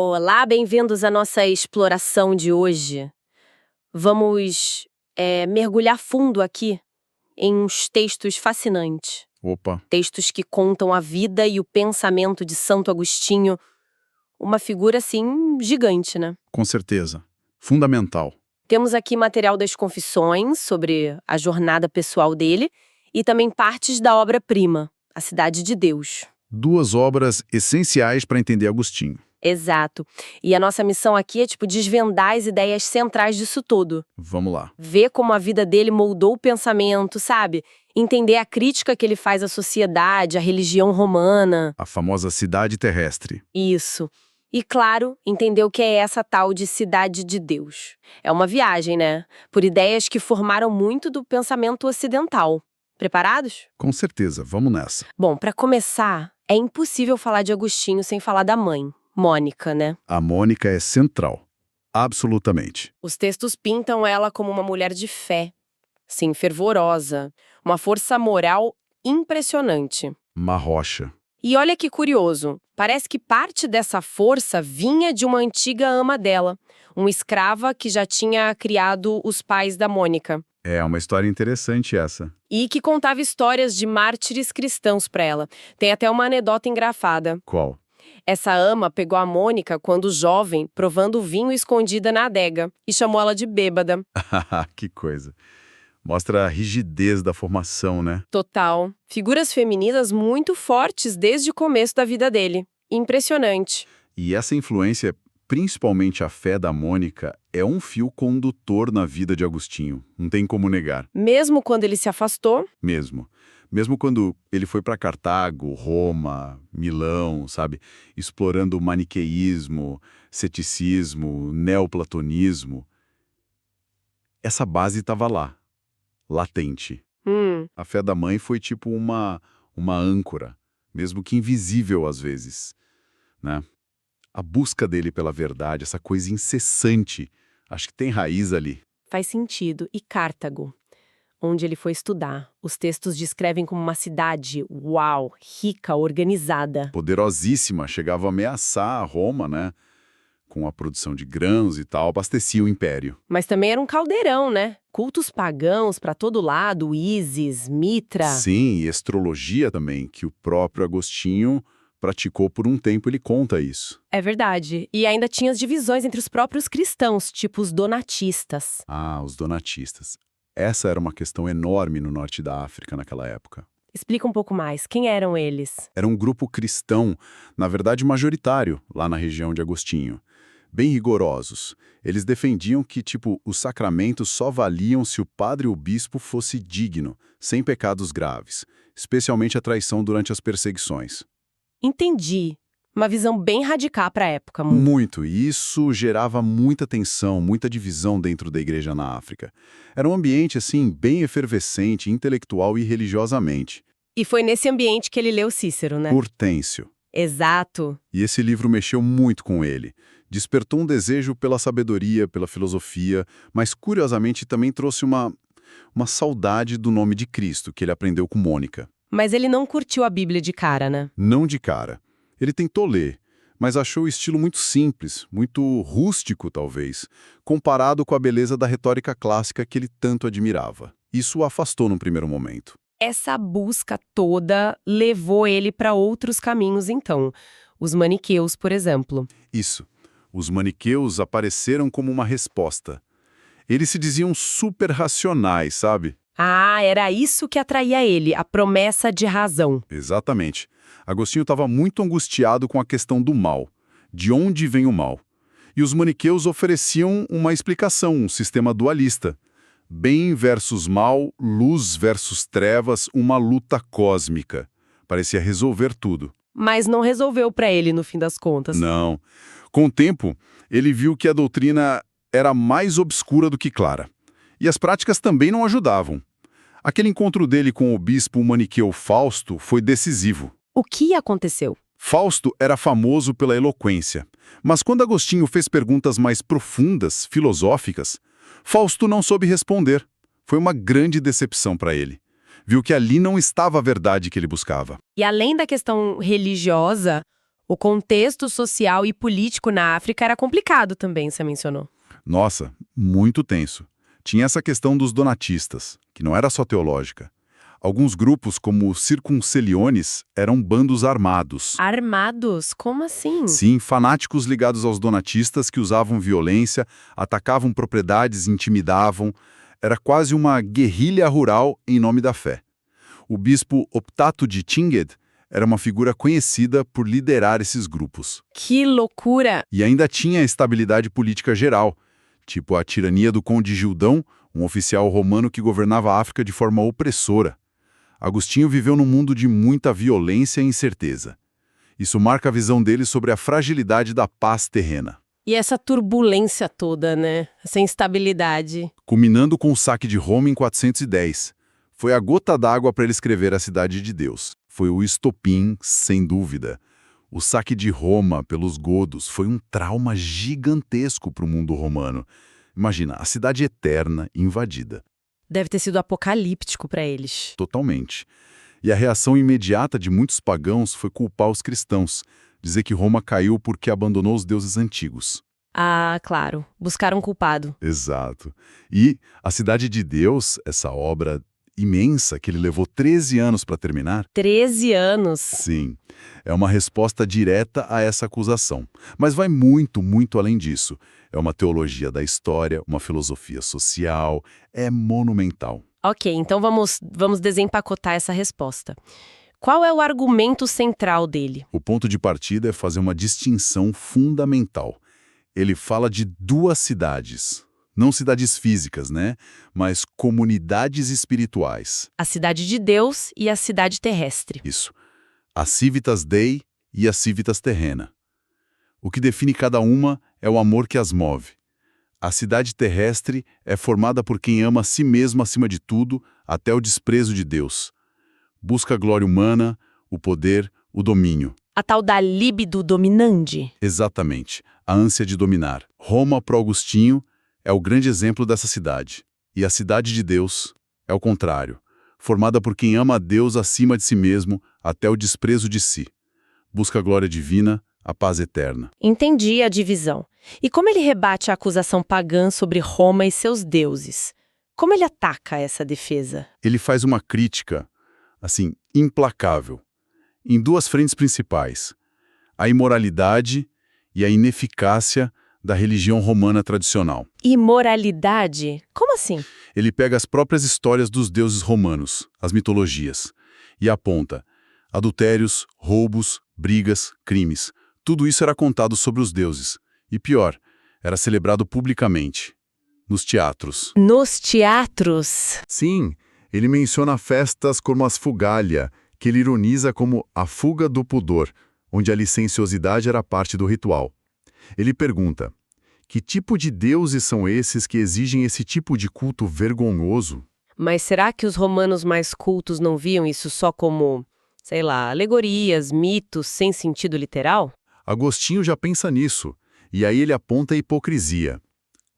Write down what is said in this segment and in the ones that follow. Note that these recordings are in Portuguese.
Olá, bem-vindos à nossa exploração de hoje. Vamos mergulhar fundo aqui em uns textos fascinantes. Opa, Textos que contam a vida e o pensamento de Santo Agostinho. Uma figura, assim, gigante, né? com certeza. Fundamental. Temos aqui material das confissões sobre a jornada pessoal dele e também partes da obra-prima, A Cidade de Deus. Duas obras essenciais para entender Agostinho. Exato. E a nossa missão aqui é, desvendar as ideias centrais disso tudo. Vamos lá. Ver como a vida dele moldou o pensamento, sabe? Entender a crítica que ele faz à sociedade, à religião romana. A famosa cidade terrestre. Isso. E, claro, entender o que é essa tal de Cidade de Deus. É uma viagem, né? Por ideias que formaram muito do pensamento ocidental. Preparados? Com certeza, vamos nessa. Bom, para começar, é impossível falar de Agostinho sem falar da mãe, Mônica, né? A Mônica é central. Absolutamente. Os textos pintam ela como uma mulher de fé, sim, fervorosa, uma força moral impressionante. Uma rocha. E olha que curioso, parece que parte dessa força vinha de uma antiga ama dela, uma escrava que já tinha criado os pais da Mônica, É uma história interessante essa. e que contava histórias de mártires cristãos para ela. Tem até uma anedota engraçada. Qual? Essa ama pegou a Mônica quando jovem, provando vinho escondida na adega, e chamou ela de bêbada. Que coisa. Mostra a rigidez da formação, né? Total. Figuras femininas muito fortes desde o começo da vida dele. Impressionante. E essa influência, principalmente a fé da Mônica, é um fio condutor na vida de Agostinho. Não tem como negar. Mesmo quando ele se afastou, Mesmo. Mesmo quando ele foi para Cartago, Roma, Milão, sabe? Explorando o maniqueísmo, ceticismo, neoplatonismo. Essa base estava lá, latente. A fé da mãe foi tipo uma âncora, mesmo que invisível às vezes, né? A busca dele pela verdade, essa coisa incessante, acho que tem raiz ali. faz sentido. E Cartago, onde ele foi estudar. Os textos descrevem como uma cidade, uau, rica, organizada. Poderosíssima, chegava a ameaçar Roma, né? Com a produção de grãos e tal, abastecia o império. Mas também era um caldeirão, né? Cultos pagãos pra todo lado, Ísis, Mitra. Sim, e astrologia também, que o próprio Agostinho praticou por um tempo, ele conta isso. É verdade. E ainda tinha as divisões entre os próprios cristãos, tipo os donatistas. Ah, os donatistas. Essa era uma questão enorme no norte da África naquela época. Explica um pouco mais, quem eram eles? Era um grupo cristão, na verdade majoritário, lá na região de Agostinho. Bem rigorosos. Eles defendiam que, os sacramentos só valiam se o padre ou bispo fosse digno, sem pecados graves, especialmente a traição durante as perseguições. Entendi. Uma visão bem radical para a época. Muito, e isso gerava muita tensão, muita divisão dentro da igreja na África. Era um ambiente, assim, bem efervescente, intelectual e religiosamente. E foi nesse ambiente que ele leu Cícero, né? Hortêncio. Exato. E esse livro mexeu muito com ele. Despertou um desejo pela sabedoria, pela filosofia, mas curiosamente também trouxe uma saudade do nome de Cristo, que ele aprendeu com Mônica. Mas ele não curtiu a Bíblia de cara, né? Não de cara. Ele tentou ler, mas achou o estilo muito simples, muito rústico, talvez, comparado com a beleza da retórica clássica que ele tanto admirava. Isso o afastou num primeiro momento. Essa busca toda levou ele para outros caminhos, então. Os maniqueus, por exemplo. Isso. Os maniqueus apareceram como uma resposta. Eles se diziam super racionais, sabe? Ah, era isso que atraía ele, a promessa de razão. Exatamente. Agostinho estava muito angustiado com a questão do mal. De onde vem o mal? E os maniqueus ofereciam uma explicação, um sistema dualista. Bem versus mal, luz versus trevas, uma luta cósmica. Parecia resolver tudo. Mas não resolveu para ele, no fim das contas. Não. Com o tempo, ele viu que a doutrina era mais obscura do que clara. E as práticas também não ajudavam. Aquele encontro dele com o bispo maniqueu Fausto foi decisivo. O que aconteceu? Fausto era famoso pela eloquência, mas quando Agostinho fez perguntas mais profundas, filosóficas, Fausto não soube responder. Foi uma grande decepção para ele. Viu que ali não estava a verdade que ele buscava. E além da questão religiosa, O contexto social e político na África era complicado também, você mencionou. Nossa, muito tenso. Tinha essa questão dos donatistas, que não era só teológica. Alguns grupos, como os Circunceliones, eram bandos armados. Armados? Como assim? Sim, fanáticos ligados aos donatistas que usavam violência, atacavam propriedades, intimidavam. Era quase uma guerrilha rural em nome da fé. O bispo Optato de Tinged era uma figura conhecida por liderar esses grupos. Que loucura! E ainda tinha a estabilidade política geral, tipo a tirania do conde Gildão, um oficial romano que governava a África de forma opressora. Agostinho viveu num mundo de muita violência e incerteza. Isso marca a visão dele sobre a fragilidade da paz terrena. E essa turbulência toda, né? Essa instabilidade. Culminando com o saque de Roma em 410. Foi a gota d'água para ele escrever A Cidade de Deus. Foi o estopim, sem dúvida. O saque de Roma pelos godos foi um trauma gigantesco para o mundo romano. Imagina, a cidade eterna invadida. Deve ter sido apocalíptico para eles. Totalmente. E a reação imediata de muitos pagãos foi culpar os cristãos, dizer que Roma caiu porque abandonou os deuses antigos. Ah, claro. Buscaram um culpado. Exato. E A Cidade de Deus, essa obra imensa que ele levou 13 anos para terminar, 13 anos. sim, é uma resposta direta a essa acusação. Mas vai muito, muito além disso. É uma teologia da história, uma filosofia social, é monumental. Ok, então vamos desempacotar essa resposta. Qual é o argumento central dele? O ponto de partida é fazer uma distinção fundamental. Ele fala de duas cidades. Não cidades físicas, né? Mas comunidades espirituais. A cidade de Deus e a cidade terrestre. Isso. A civitas Dei e a civitas terrena. O que define cada uma é o amor que as move. A cidade terrestre é formada por quem ama a si mesmo acima de tudo, até o desprezo de Deus. Busca a glória humana, o poder, o domínio. A tal da libido dominante. Exatamente. A ânsia de dominar. Roma, para Agostinho, é o grande exemplo dessa cidade. E a cidade de Deus é o contrário, formada por quem ama a Deus acima de si mesmo, até o desprezo de si. Busca a glória divina, a paz eterna. Entendi a divisão. E como ele rebate a acusação pagã sobre Roma e seus deuses? Como ele ataca essa defesa? Ele faz uma crítica, assim, implacável, em duas frentes principais: a imoralidade e a ineficácia da religião romana tradicional. Imoralidade? Como assim? Ele pega as próprias histórias dos deuses romanos, as mitologias, e aponta adultérios, roubos, brigas, crimes. Tudo isso era contado sobre os deuses. E pior, era celebrado publicamente, nos teatros. Nos teatros? Sim, ele menciona festas como as Fugalia, que ele ironiza como a fuga do pudor, onde a licenciosidade era parte do ritual. Ele pergunta: que tipo de deuses são esses que exigem esse tipo de culto vergonhoso? Mas será que os romanos mais cultos não viam isso só como, sei lá, alegorias, mitos sem sentido literal? Agostinho já pensa nisso, e aí ele aponta a hipocrisia.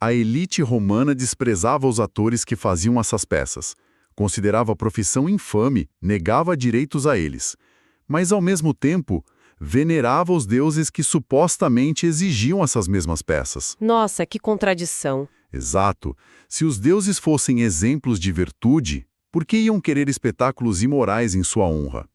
A elite romana desprezava os atores que faziam essas peças, considerava a profissão infame, negava direitos a eles, mas ao mesmo tempo venerava os deuses que supostamente exigiam essas mesmas peças. Nossa, que contradição. Exato. Se os deuses fossem exemplos de virtude, por que iam querer espetáculos imorais em sua honra?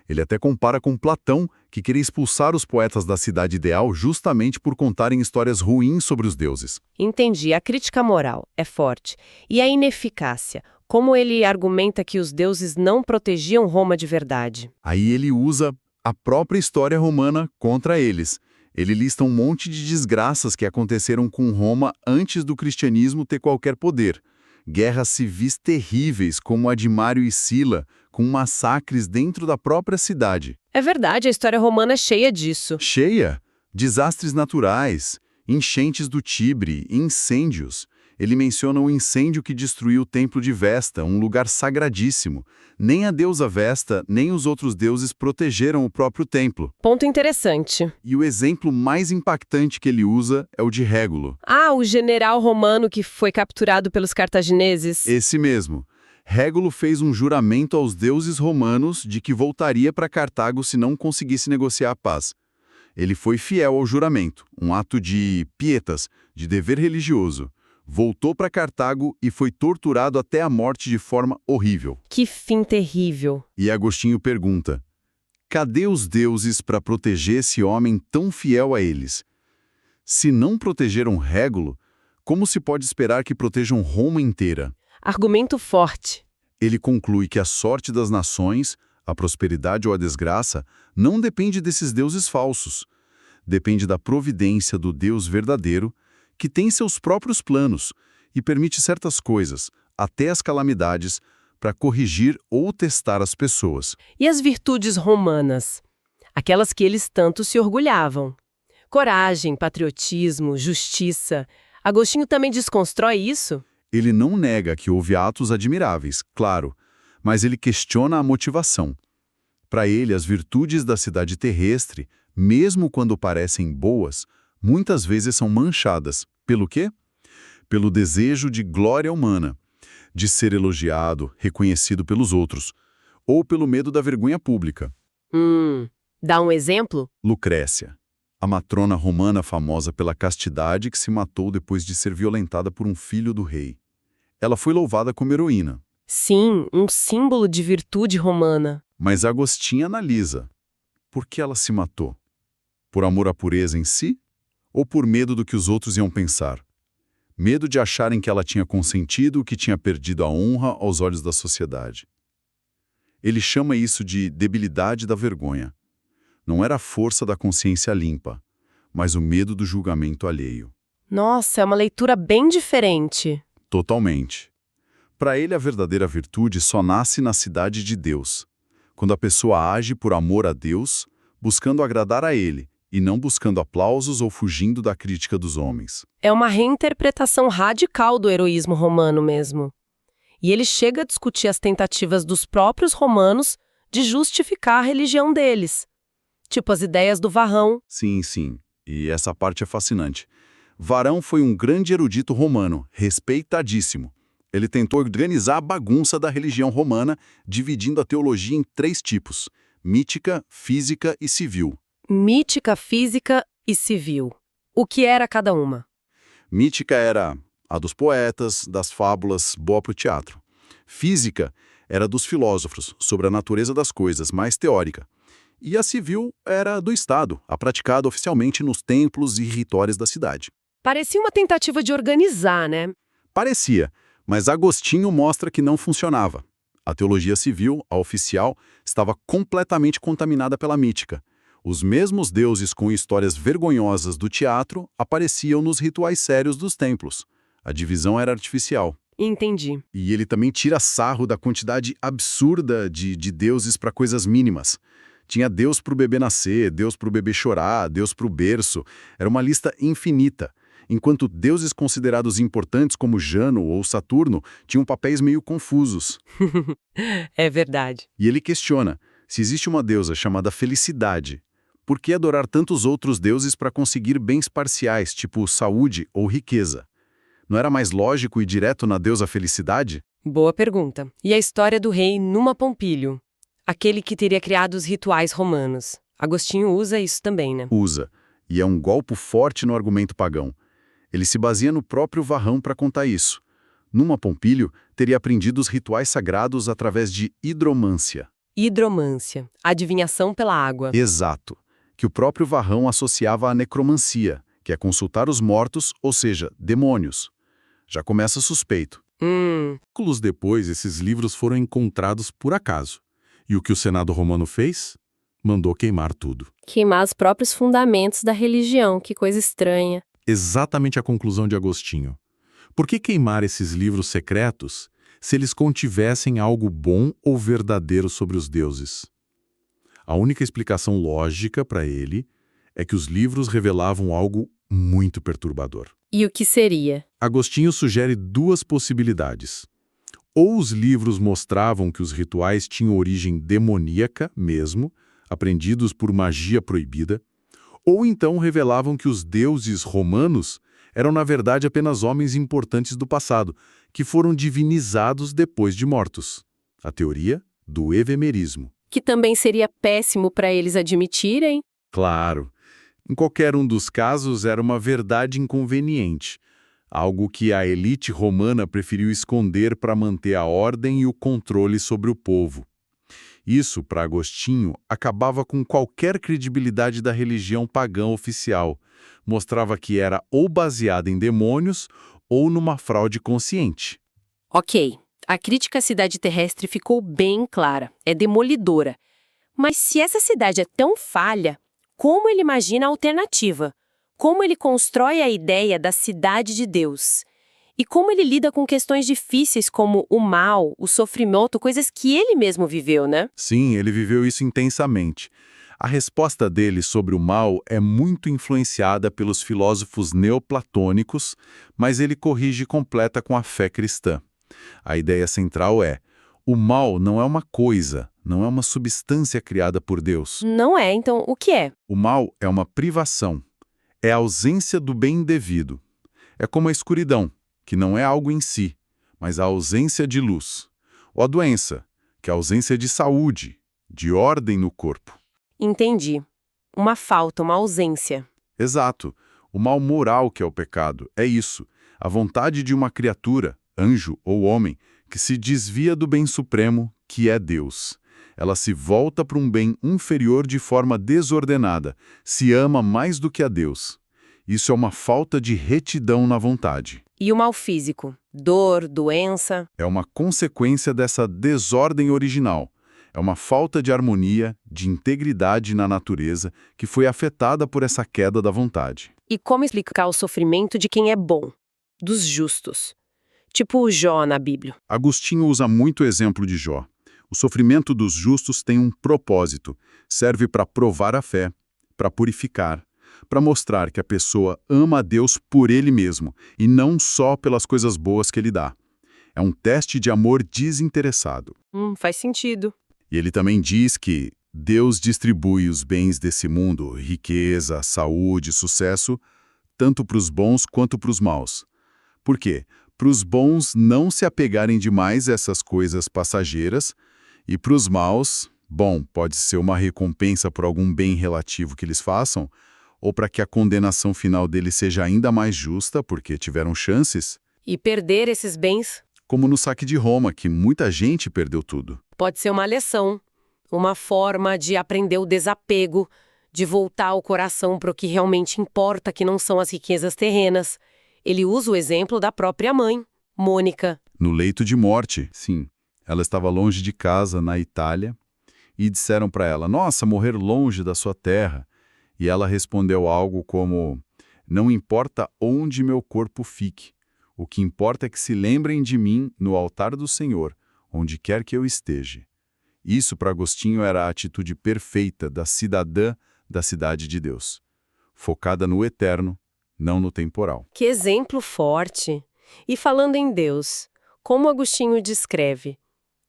Ele até compara com Platão, que queria expulsar os poetas da cidade ideal justamente por contarem histórias ruins sobre os deuses. Entendi, a crítica moral é forte. E a ineficácia? Como ele argumenta que os deuses não protegiam Roma de verdade? Aí ele usa a própria história romana contra eles. Ele lista um monte de desgraças que aconteceram com Roma antes do cristianismo ter qualquer poder. Guerras civis terríveis, como a de Mário e Sila, com massacres dentro da própria cidade. É verdade, a história romana é cheia disso. Cheia? Desastres naturais, enchentes do Tibre, incêndios. Ele menciona o incêndio que destruiu o templo de Vesta, um lugar sagradíssimo. Nem a deusa Vesta, nem os outros deuses protegeram o próprio templo. Ponto interessante. E o exemplo mais impactante que ele usa é o de Régulo. Ah, o general romano que foi capturado pelos cartagineses. Esse mesmo. Régulo fez um juramento aos deuses romanos de que voltaria para Cartago se não conseguisse negociar a paz. Ele foi fiel ao juramento, um ato de pietas, de dever religioso. Voltou para Cartago e foi torturado até a morte de forma horrível. Que fim terrível. E Agostinho pergunta: cadê os deuses para proteger esse homem tão fiel a eles? Se não protegeram Régulo, como se pode esperar que protejam Roma inteira? Argumento forte. Ele conclui que a sorte das nações, a prosperidade ou a desgraça, não depende desses deuses falsos. Depende da providência do Deus verdadeiro, que tem seus próprios planos e permite certas coisas, até as calamidades, para corrigir ou testar as pessoas. E as virtudes romanas? Aquelas que eles tanto se orgulhavam. Coragem, patriotismo, justiça. Agostinho também desconstrói isso? Ele não nega que houve atos admiráveis, claro, mas ele questiona a motivação. Para ele, as virtudes da cidade terrestre, mesmo quando parecem boas, muitas vezes são manchadas. Pelo quê? Pelo desejo de glória humana, de ser elogiado, reconhecido pelos outros, ou pelo medo da vergonha pública. Dá um exemplo? Lucrécia, a matrona romana famosa pela castidade que se matou depois de ser violentada por um filho do rei. Ela foi louvada como heroína. Sim, um símbolo de virtude romana. Mas Agostinho analisa. Por que ela se matou? Por amor à pureza em si? Ou por medo do que os outros iam pensar? Medo de acharem que ela tinha consentido o que tinha perdido a honra aos olhos da sociedade. Ele chama isso de debilidade da vergonha. Não era a força da consciência limpa, mas o medo do julgamento alheio. Nossa, é uma leitura bem diferente. Totalmente. Para ele, a verdadeira virtude só nasce na cidade de Deus, quando a pessoa age por amor a Deus, buscando agradar a Ele, e não buscando aplausos ou fugindo da crítica dos homens. É uma reinterpretação radical do heroísmo romano mesmo. E ele chega a discutir as tentativas dos próprios romanos de justificar a religião deles. Tipo as ideias do Varrão. Sim, sim. E essa parte é fascinante. Varão foi um grande erudito romano, respeitadíssimo. Ele tentou organizar a bagunça da religião romana, dividindo a teologia em 3 tipos: mítica, física e civil. Mítica, física e civil. O que era cada uma? Mítica era a dos poetas, das fábulas, boa para o teatro. Física era dos filósofos, sobre a natureza das coisas, mais teórica. E a civil era do Estado, a praticada oficialmente nos templos e ritórios da cidade. Parecia uma tentativa de organizar, né? Parecia, mas Agostinho mostra que não funcionava. A teologia civil, a oficial, estava completamente contaminada pela mítica. Os mesmos deuses com histórias vergonhosas do teatro apareciam nos rituais sérios dos templos. A divisão era artificial. Entendi. E ele também tira sarro da quantidade absurda de deuses para coisas mínimas. Tinha Deus para o bebê nascer, Deus para o bebê chorar, Deus para o berço. Era uma lista infinita. Enquanto deuses considerados importantes como Jano ou Saturno tinham papéis meio confusos. É verdade. E ele questiona, se existe uma deusa chamada Felicidade, por que adorar tantos outros deuses para conseguir bens parciais, tipo saúde ou riqueza? Não era mais lógico e direto na deusa Felicidade? Boa pergunta. E a história do rei Numa Pompílio? Aquele que teria criado os rituais romanos. Agostinho usa isso também, né? Usa. E é um golpe forte no argumento pagão. Ele se baseia no próprio Varrão para contar isso. Numa Pompílio, teria aprendido os rituais sagrados através de hidromância. Hidromância. Adivinhação pela água. Exato. Que o próprio Varrão associava à necromancia, que é consultar os mortos, ou seja, demônios. Já começa suspeito. Séculos depois, esses livros foram encontrados por acaso. E o que o Senado romano fez? Mandou queimar tudo. Queimar os próprios fundamentos da religião, que coisa estranha. Exatamente a conclusão de Agostinho. Por que queimar esses livros secretos se eles contivessem algo bom ou verdadeiro sobre os deuses? A única explicação lógica para ele é que os livros revelavam algo muito perturbador. E o que seria? Agostinho sugere 2 possibilidades. Ou os livros mostravam que os rituais tinham origem demoníaca mesmo, aprendidos por magia proibida, ou então revelavam que os deuses romanos eram na verdade apenas homens importantes do passado, que foram divinizados depois de mortos. A teoria do evemerismo. Que também seria péssimo para eles admitirem? Claro. Em qualquer um dos casos, era uma verdade inconveniente, algo que a elite romana preferiu esconder para manter a ordem e o controle sobre o povo. Isso, para Agostinho, acabava com qualquer credibilidade da religião pagã oficial. Mostrava que era ou baseada em demônios ou numa fraude consciente. Ok, a crítica à cidade terrestre ficou bem clara, é demolidora. Mas se essa cidade é tão falha, como ele imagina a alternativa? Como ele constrói a ideia da cidade de Deus? E como ele lida com questões difíceis como o mal, o sofrimento, coisas que ele mesmo viveu, né? Sim, ele viveu isso intensamente. A resposta dele sobre o mal é muito influenciada pelos filósofos neoplatônicos, mas ele corrige e completa com a fé cristã. A ideia central é: o mal não é uma coisa, não é uma substância criada por Deus. Não é, então o que é? O mal é uma privação, é a ausência do bem devido. É como a escuridão, que não é algo em si, mas a ausência de luz. Ou a doença, que é a ausência de saúde, de ordem no corpo. Entendi. Uma falta, uma ausência. Exato. O mal moral que é o pecado é isso, a vontade de uma criatura, anjo ou homem, que se desvia do bem supremo, que é Deus. Ela se volta para um bem inferior de forma desordenada, se ama mais do que a Deus. Isso é uma falta de retidão na vontade. E o mal físico? Dor, doença? É uma consequência dessa desordem original. É uma falta de harmonia, de integridade na natureza que foi afetada por essa queda da vontade. E como explicar o sofrimento de quem é bom? Dos justos. Tipo o Jó na Bíblia. Agostinho usa muito o exemplo de Jó. O sofrimento dos justos tem um propósito. Serve para provar a fé, para purificar, para mostrar que a pessoa ama a Deus por ele mesmo e não só pelas coisas boas que ele dá. É um teste de amor desinteressado. Faz sentido. E ele também diz que Deus distribui os bens desse mundo, riqueza, saúde, sucesso, tanto para os bons quanto para os maus. Por quê? Para os bons não se apegarem demais a essas coisas passageiras, e para os maus, bom, pode ser uma recompensa por algum bem relativo que eles façam, ou para que a condenação final deles seja ainda mais justa, porque tiveram chances. E perder esses bens Como no saque de Roma, que muita gente perdeu tudo. pode ser uma lição, uma forma de aprender o desapego, de voltar o coração para o que realmente importa, que não são as riquezas terrenas. Ele usa o exemplo da própria mãe, Mônica. No leito de morte, sim. Ela estava longe de casa, na Itália, e disseram para ela: "Nossa, morrer longe da sua terra." E ela respondeu algo como: "Não importa onde meu corpo fique. O que importa é que se lembrem de mim no altar do Senhor, onde quer que eu esteja." Isso para Agostinho era a atitude perfeita da cidadã da cidade de Deus, focada no eterno, não no temporal. Que exemplo forte! E falando em Deus, como Agostinho descreve?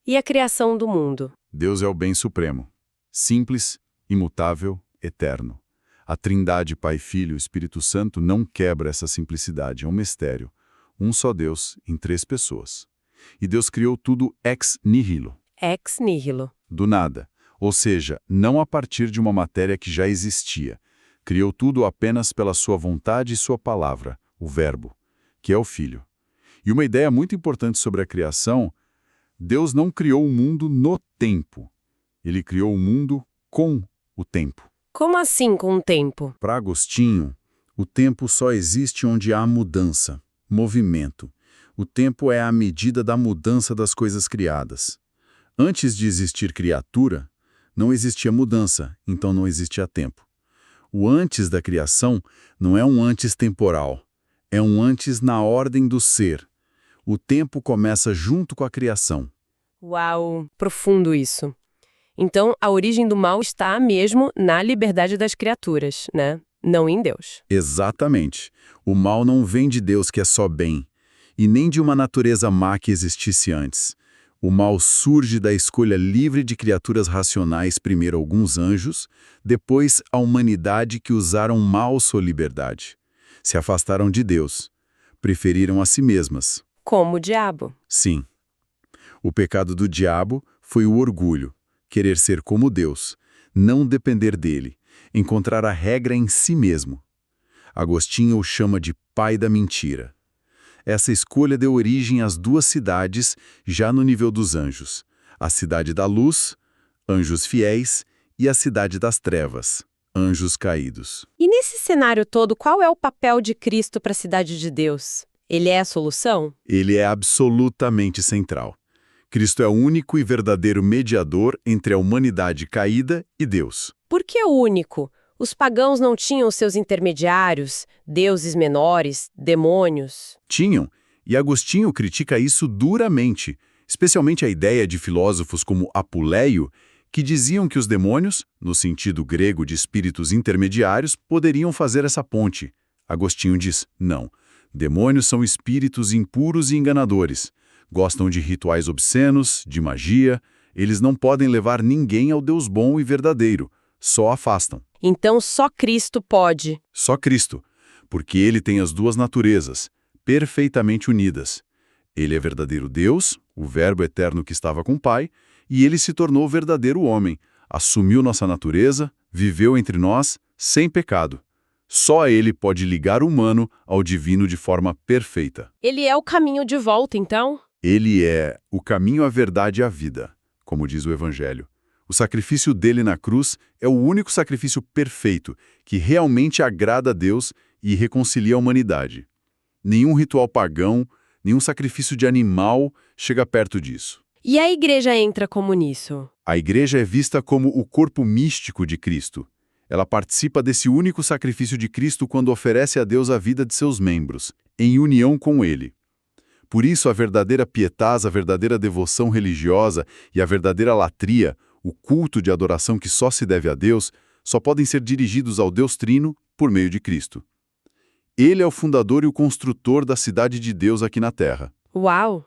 E a criação do mundo? Deus é o bem supremo, simples, imutável, eterno. A Trindade, Pai, Filho e Espírito Santo não quebra essa simplicidade, é um mistério. Um só Deus em 3 pessoas. E Deus criou tudo ex nihilo. Ex nihilo. Do nada, ou seja, não a partir de uma matéria que já existia. Criou tudo apenas pela sua vontade e sua palavra, o Verbo, que é o Filho. E uma ideia muito importante sobre a criação: Deus não criou o mundo no tempo. Ele criou o mundo com o tempo. Como assim com o tempo? Para Agostinho, o tempo só existe onde há mudança, movimento. O tempo é a medida da mudança das coisas criadas. Antes de existir criatura, não existia mudança, então não existia tempo. O antes da criação não é um antes temporal, é um antes na ordem do ser. O tempo começa junto com a criação. Uau, profundo isso. Então, a origem do mal está mesmo na liberdade das criaturas, né? Não em Deus. Exatamente. O mal não vem de Deus, que é só bem, e nem de uma natureza má que existisse antes. O mal surge da escolha livre de criaturas racionais, primeiro alguns anjos, depois a humanidade que usaram mal sua liberdade. Se afastaram de Deus. Preferiram a si mesmas. Como o diabo. Sim. O pecado do diabo foi o orgulho, querer ser como Deus, não depender dele, encontrar a regra em si mesmo. Agostinho o chama de pai da mentira. Essa escolha deu origem às duas cidades já no nível dos anjos: a cidade da luz, anjos fiéis, e a cidade das trevas, anjos caídos. E nesse cenário todo, qual é o papel de Cristo para a cidade de Deus? Ele é a solução? Ele é absolutamente central. Cristo é o único e verdadeiro mediador entre a humanidade caída e Deus. Por que o único? Os pagãos não tinham seus intermediários, deuses menores, demônios? Tinham, e Agostinho critica isso duramente, especialmente a ideia de filósofos como Apuleio, que diziam que os demônios, no sentido grego de espíritos intermediários, poderiam fazer essa ponte. Agostinho diz, não, demônios são espíritos impuros e enganadores. Gostam de rituais obscenos, de magia, eles não podem levar ninguém ao Deus bom e verdadeiro, só afastam. Então só Cristo pode. Só Cristo, porque ele tem as duas naturezas, perfeitamente unidas. Ele é verdadeiro Deus, o Verbo eterno que estava com o Pai, e ele se tornou verdadeiro homem, assumiu nossa natureza, viveu entre nós, sem pecado. Só ele pode ligar o humano ao divino de forma perfeita. Ele é o caminho de volta, então? Ele é o caminho, a verdade e a vida, como diz o Evangelho. O sacrifício dele na cruz é o único sacrifício perfeito, que realmente agrada a Deus e reconcilia a humanidade. Nenhum ritual pagão, nenhum sacrifício de animal chega perto disso. E a igreja entra como nisso? A igreja é vista como o corpo místico de Cristo. Ela participa desse único sacrifício de Cristo quando oferece a Deus a vida de seus membros, em união com Ele. Por isso, a verdadeira pietade, a verdadeira devoção religiosa e a verdadeira latria, o culto de adoração que só se deve a Deus, só podem ser dirigidos ao Deus Trino por meio de Cristo. Ele é o fundador e o construtor da cidade de Deus aqui na Terra. Uau!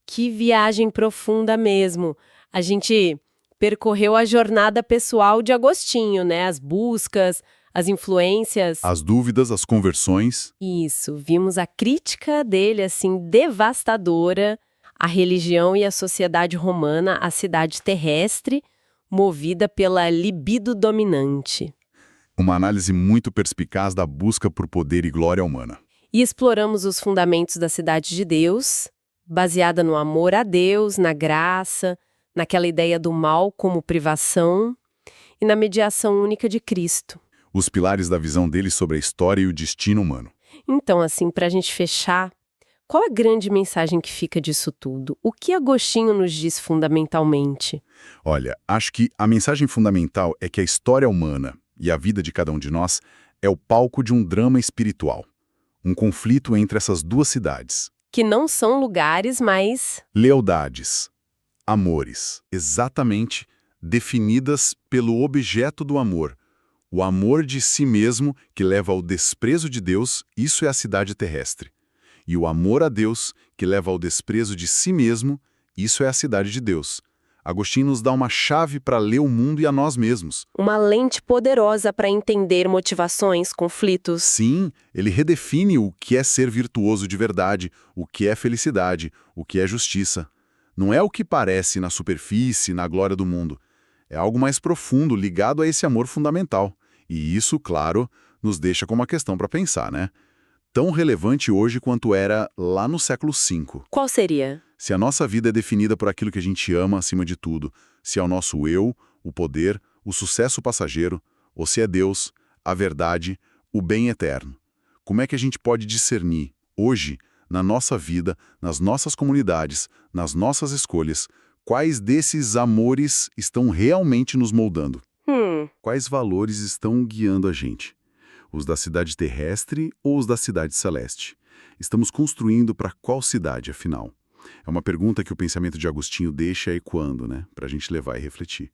Que viagem profunda mesmo! A gente percorreu a jornada pessoal de Agostinho, né? As buscas, as influências. As dúvidas, as conversões. Isso, vimos a crítica dele, assim, devastadora, à religião e à sociedade romana, à cidade terrestre, movida pela libido dominante. Uma análise muito perspicaz da busca por poder e glória humana. E exploramos os fundamentos da cidade de Deus, baseada no amor a Deus, na graça, naquela ideia do mal como privação e na mediação única de Cristo. Os pilares da visão dele sobre a história e o destino humano. Então, assim, para a gente fechar, qual a grande mensagem que fica disso tudo? O que Agostinho nos diz fundamentalmente? Olha, acho que a mensagem fundamental é que a história humana e a vida de cada um de nós é o palco de um drama espiritual. Um conflito entre essas duas cidades. Que não são lugares, mas... Lealdades, amores, exatamente definidas pelo objeto do amor. O amor de si mesmo que leva ao desprezo de Deus, isso é a cidade terrestre. E o amor a Deus que leva ao desprezo de si mesmo, isso é a cidade de Deus. Agostinho nos dá uma chave para ler o mundo e a nós mesmos. Uma lente poderosa para entender motivações, conflitos. Sim, ele redefine o que é ser virtuoso de verdade, o que é felicidade, o que é justiça. Não é o que parece na superfície, na glória do mundo. É algo mais profundo, ligado a esse amor fundamental. E isso, claro, nos deixa com uma questão para pensar, né? Tão relevante hoje quanto era lá no século V. Qual seria? Se a nossa vida é definida por aquilo que a gente ama acima de tudo, se é o nosso eu, o poder, o sucesso passageiro, ou se é Deus, a verdade, o bem eterno. Como é que a gente pode discernir, hoje, na nossa vida, nas nossas comunidades, nas nossas escolhas, quais desses amores estão realmente nos moldando? Quais valores estão guiando a gente? Os da cidade terrestre ou os da cidade celeste? Estamos construindo para qual cidade, afinal? É uma pergunta que o pensamento de Agostinho deixa ecoando, né? Para a gente levar e refletir.